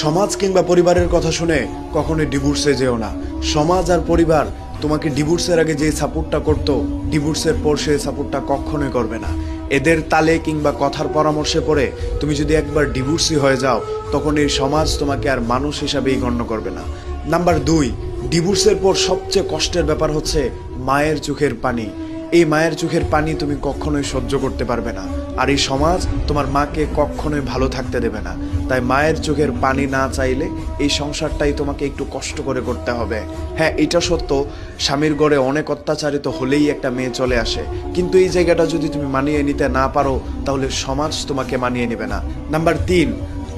সমাজ কিংবা পরিবারের কথা শুনে কখনোই ডিভোর্সে যেও না। সমাজ আর পরিবার তোমাকে ডিভোর্সের আগে যে সাপোর্টটা করতো, ডিভোর্সের পর সেই সাপোর্টটা কখনোই করবে না। এদের তালে কিংবা কথার পরামর্শে পড়ে তুমি যদি একবার ডিভোর্সই হয়ে যাও, তখন এই সমাজ তোমাকে আর মানুষ হিসাবেই গণ্য করবে না। নাম্বার 2, ডিভোর্সের পর সবচেয়ে কষ্টের ব্যাপার হচ্ছে মায়ের চোখের পানি। এই মায়ের চোখের পানি তুমি কখনোই সহ্য করতে পারবে না, আর এই সমাজ তোমার মাকে কখনোই ভালো থাকতে দেবে না। তাই মায়ের চোখের পানি না চাইলে এই সংসারটাই তোমাকে একটু কষ্ট করে করতে হবে। হ্যাঁ, এটা সত্য, স্বামীর ঘরে অনেক অত্যাচারিত হলেই একটা মেয়ে চলে আসে, কিন্তু এই জায়গাটা যদি তুমি মানিয়ে নিতে না পারো, তাহলে সমাজ তোমাকে মানিয়ে নেবে না। নাম্বার 3,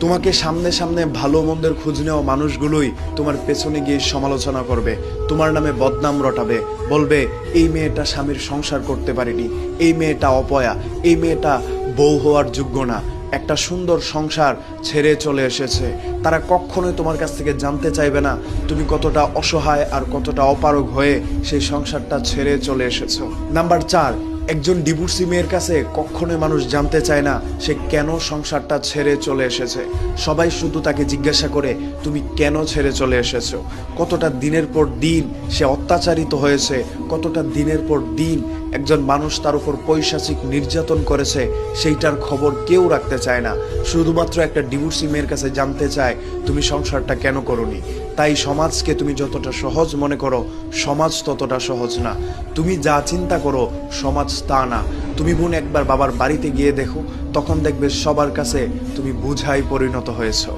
তোমাকে সামনে সামনে ভালো মন্দের খোঁজ নেওয়া মানুষগুলোই তোমার পেছনে গিয়ে সমালোচনা করবে, তোমার নামে বদনাম রটাবে, বলবে এই মেয়েটা স্বামীর সংসার করতে পারেনি, এই মেয়েটা অপয়া, এই মেয়েটা বউ হওয়ার যোগ্য না, একটা সুন্দর সংসার ছেড়ে চলে এসেছে। তারা কখনোই তোমার কাছ থেকে জানতে চাইবে না তুমি কতটা অসহায় আর কতটা অপারগ হয়ে সেই সংসারটা ছেড়ে চলে এসেছো। নাম্বার 4, একজন ডিভোর্সি মেয়ের কাছে কখনোই মানুষ জানতে চায় না সে কেন সংসারটা ছেড়ে চলে এসেছে। সবাই শুধু তাকে জিজ্ঞাসা করে তুমি কেন ছেড়ে চলে এসেছো, কতটা দিনের পর দিন সে অত্যাচারিত হয়েছে, কতটা দিনের পর দিন একজন মানুষ তার উপর পৈশাচিক নির্যাতন করেছে, সেইটার খবর কেউ রাখতে চায় না। শুধুমাত্র একটা ডিভোর্সি মেয়ের কাছে জানতে চায় তুমি সংসারটা কেন করোনি। তাই সমাজকে তুমি যতটা সহজ মনে করো, সমাজ ততটা সহজ না। তুমি যা চিন্তা করো সমাজ তা না। তুমি বোন একবার বাবার বাড়িতে গিয়ে দেখো, তখন দেখবে সবার কাছে তুমি বোঝাই পরিণত হয়েছো।